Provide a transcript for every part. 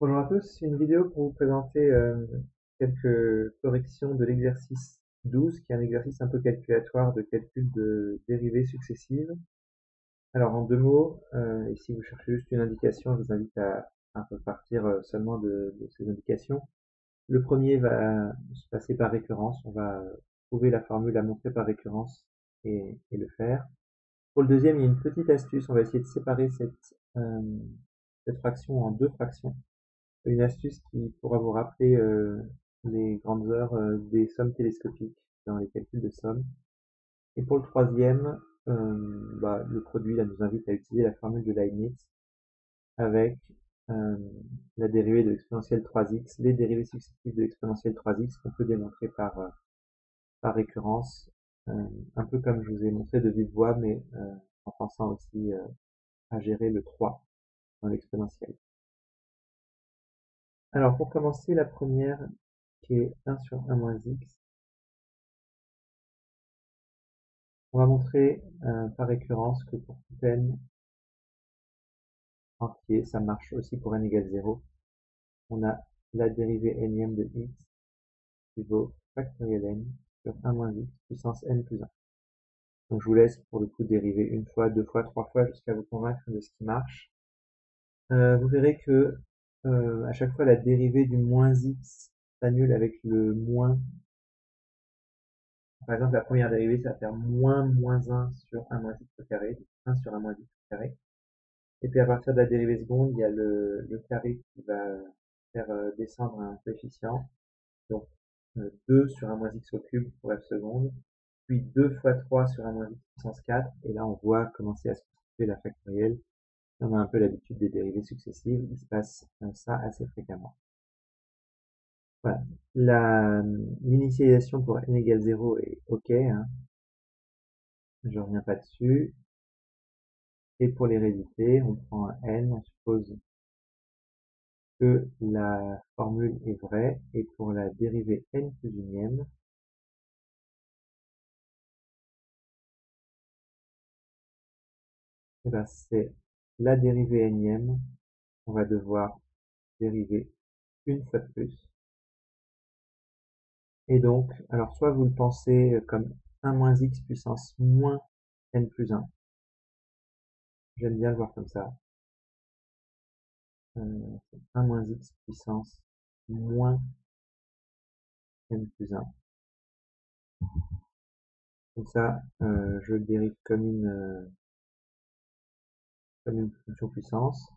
Bonjour à tous, une vidéo pour vous présenter quelques corrections de l'exercice 12, qui est un exercice un peu calculatoire de calcul de dérivées successives. Alors en deux mots, et si vous cherchez juste une indication, je vous invite à un peu partir seulement de ces indications. Le premier va se passer par récurrence, on va trouver la formule à montrer par récurrence et le faire. Pour le deuxième, il y a une petite astuce, on va essayer de séparer cette fraction en deux fractions. Une astuce qui pourra vous rappeler les grandes heures des sommes télescopiques dans les calculs de sommes. Et pour le troisième, le produit là, nous invite à utiliser la formule de Leibniz avec euh, la dérivée de l'exponentielle 3x, les dérivées successives de l'exponentielle 3x qu'on peut démontrer par récurrence, un peu comme je vous ai montré de vive voix, mais en pensant aussi à gérer le 3 dans l'exponentielle. Alors pour commencer, la première qui est 1 sur 1 moins x, on va montrer par récurrence que pour tout n entier, ça marche aussi pour n égale 0, on a la dérivée nème de x qui vaut factoriel n sur 1 moins x puissance n plus 1. Donc je vous laisse pour le coup dériver une fois, deux fois, trois fois jusqu'à vous convaincre de ce qui marche. Vous verrez que à chaque fois la dérivée du moins x s'annule avec le moins. Par exemple, la première dérivée, ça va faire moins 1 sur 1 moins x au carré, donc 1 sur 1 moins x au carré. Et puis à partir de la dérivée seconde, il y a le carré qui va faire descendre un coefficient. Donc 2 sur 1 moins x au cube pour f seconde, puis 2 fois 3 sur 1 moins x puissance 4, et là on voit commencer à se constituer la factorielle. On a un peu l'habitude des dérivées successives, il se passe ça assez fréquemment. Voilà. L'initialisation pour n égale 0 est OK, hein. Je reviens pas dessus. Et pour l'hérédité, on prend un n, on suppose que la formule est vraie, et pour la dérivée n plus unième, eh ben, c'est la dérivée énième, on va devoir dériver une fois de plus. Et donc, alors soit vous le pensez comme 1 moins x puissance moins n plus 1, j'aime bien le voir comme ça, 1 moins x puissance moins n plus 1. Donc ça, je le dérive comme une fonction puissance.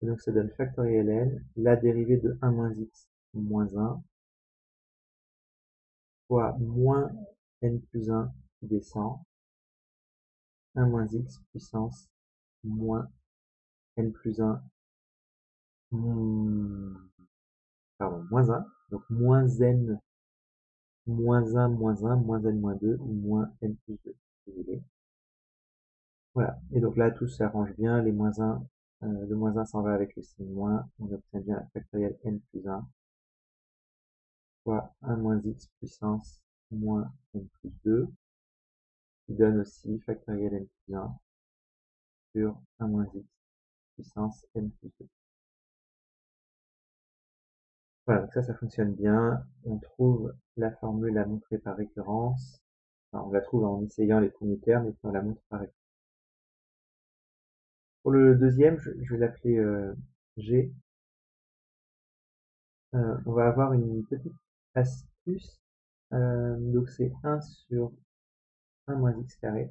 Et donc ça donne factoriel n, la dérivée de 1 moins x moins 1, fois moins n plus 1 qui descend, 1 moins x puissance moins n plus 1, moins 1, donc moins n moins 1 moins 1, moins n moins 2, ou moins n plus 2, si vous voulez. Voilà, et donc là tout s'arrange bien, le moins 1 s'en va avec le signe moins, on obtient bien la factorielle n plus 1, fois 1 moins x puissance moins n plus 2, qui donne aussi factoriel n plus 1 sur 1 moins x puissance n plus 2. Voilà, donc ça fonctionne bien. On trouve la formule à montrer par récurrence. Enfin, on la trouve en essayant les premiers termes et puis on la montre par récurrence. Pour le deuxième, je vais l'appeler G. On va avoir une petite astuce. Donc c'est 1 sur 1 moins x carré.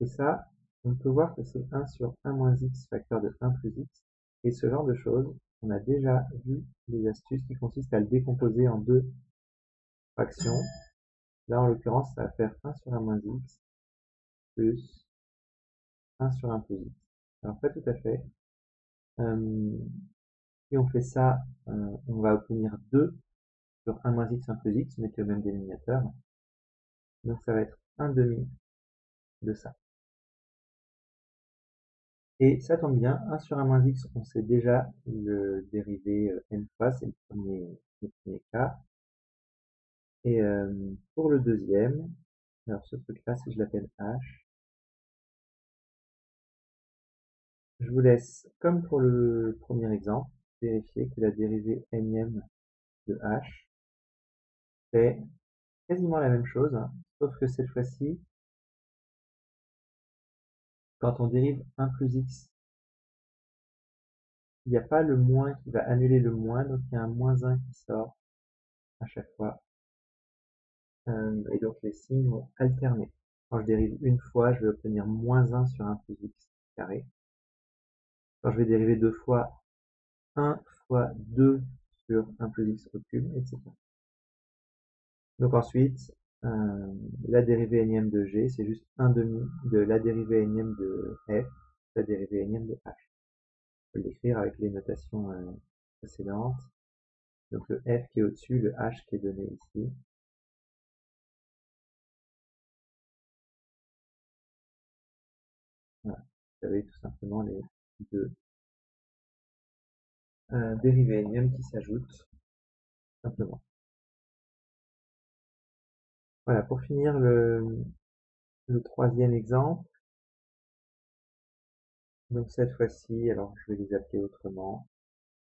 Et ça, on peut voir que c'est 1 sur 1 moins x facteur de 1 plus x. Et ce genre de choses, on a déjà vu des astuces qui consistent à le décomposer en deux fractions. Là, en l'occurrence, ça va faire 1 sur 1 moins x plus 1 sur 1 plus x. Alors, pas tout à fait. Si on fait ça, on va obtenir 2 sur 1 moins x, 1 plus x, mais qui est au même dénominateur. Donc, ça va être 1 demi de ça. Et ça tombe bien, 1 sur 1 moins x, on sait déjà le dérivé n fois, c'est le premier cas. Et pour le deuxième, alors ce truc-là, si je l'appelle h, Je vous laisse, comme pour le premier exemple, vérifier que la dérivée n de h fait quasiment la même chose, hein, sauf que cette fois-ci, quand on dérive 1 plus x, il n'y a pas le moins qui va annuler le moins, donc il y a un moins 1 qui sort à chaque fois. Et donc les signes vont alterner. Quand je dérive une fois, je vais obtenir moins 1 sur 1 plus x carré. Quand je vais dériver deux fois, 1 fois 2 sur 1 plus x au cube, etc. Donc ensuite, la dérivée énième de g, c'est juste 1 demi de la dérivée énième de f, la dérivée énième de h. Je peux l'écrire avec les notations précédentes. Donc le f qui est au-dessus, le h qui est donné ici. Voilà. Vous avez tout simplement les deux dérivées énièmes qui s'ajoutent simplement. Voilà, pour finir le troisième exemple. Donc cette fois-ci, alors je vais les appeler autrement.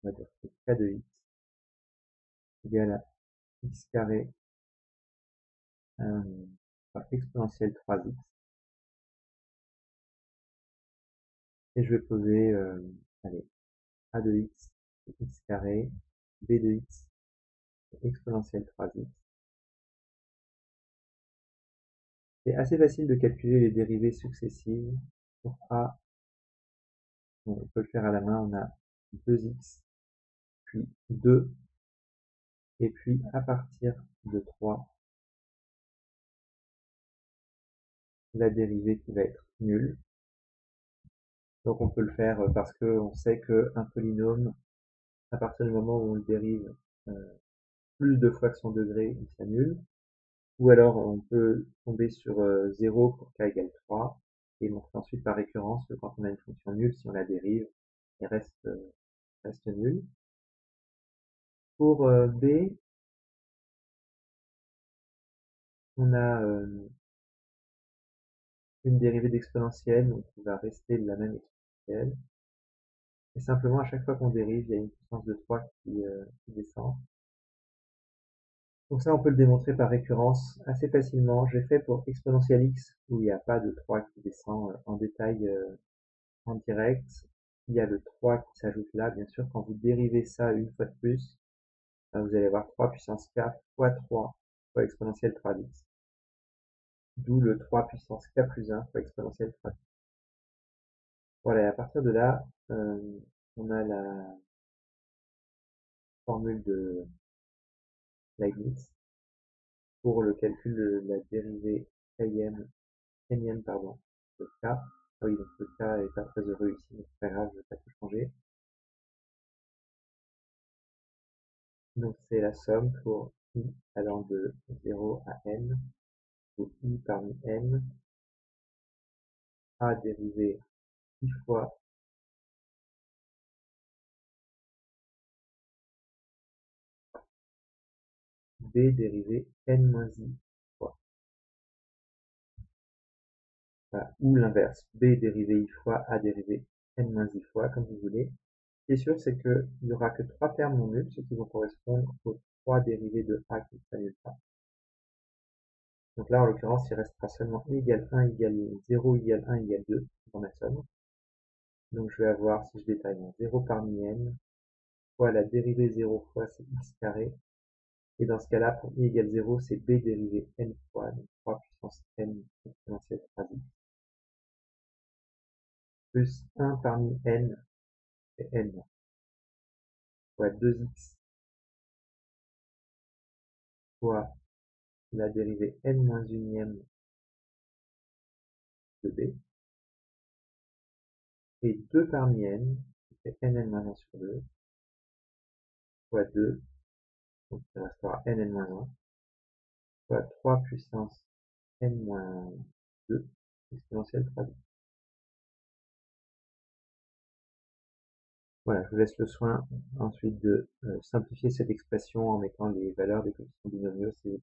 On va dire que k de x égale à x carré par exponentielle 3x. Et je vais poser, allez, a de x, x carré, b de x, exponentielle 3x. C'est assez facile de calculer les dérivées successives. Pour a, bon, on peut le faire à la main, on a 2x, puis 2, et puis à partir de 3, la dérivée qui va être nulle. Donc on peut le faire parce qu'on sait qu'un polynôme, à partir du moment où on le dérive plus de fois que son degré, il s'annule. Ou alors on peut tomber sur 0 pour k égale 3 et montrer ensuite par récurrence que quand on a une fonction nulle, si on la dérive, elle reste nulle. Pour b, on a une dérivée d'exponentielle, donc qui va rester de la même exponentielle. Et simplement, à chaque fois qu'on dérive, il y a une puissance de 3 qui descend. Donc ça, on peut le démontrer par récurrence assez facilement. J'ai fait pour exponentielle x, où il n'y a pas de 3 qui descend en détail en direct. Il y a le 3 qui s'ajoute là. Bien sûr, quand vous dérivez ça une fois de plus, vous allez avoir 3 puissance k fois 3 fois exponentielle 3x. D'où le 3 puissance k plus 1 fois exponentielle 3x. Voilà, et à partir de là, on a la formule de Leibniz pour le calcul de la dérivée nème pardon, de k. Ah oui, donc le k est pas très heureux ici, mais c'est pas grave, je vais pas tout changer. Donc c'est la somme pour i allant de 0 à n, où i parmi n, a dérivé i fois b dérivé n moins i fois. Voilà. Ou l'inverse, b dérivé i fois a dérivé n moins i fois, comme vous voulez. Ce qui est sûr, c'est qu'il n'y aura que 3 termes non nuls, ce qui vont correspondre aux 3 dérivés de a qui ne s'annulent pas. Donc là, en l'occurrence, il restera seulement i égale 1 égale 0 égale 1 égale 2 dans ma somme. Donc je vais avoir, si je détaille, 0 parmi n fois la dérivée 0 fois c'est x carré. Et dans ce cas-là, pour i égale 0, c'est b dérivé n fois, donc 3 puissance n exponentielle 3x. Plus 1 parmi n, c'est n, fois 2x fois la dérivée n moins unième de b. Et 2 parmi n, c'est nn moins 1 sur 2, fois 2, donc il restera nn moins 1, fois 3 puissance n moins 2 exponentielle 3x. Voilà, je vous laisse le soin ensuite de simplifier cette expression en mettant les valeurs des coefficients binomiaux, c'est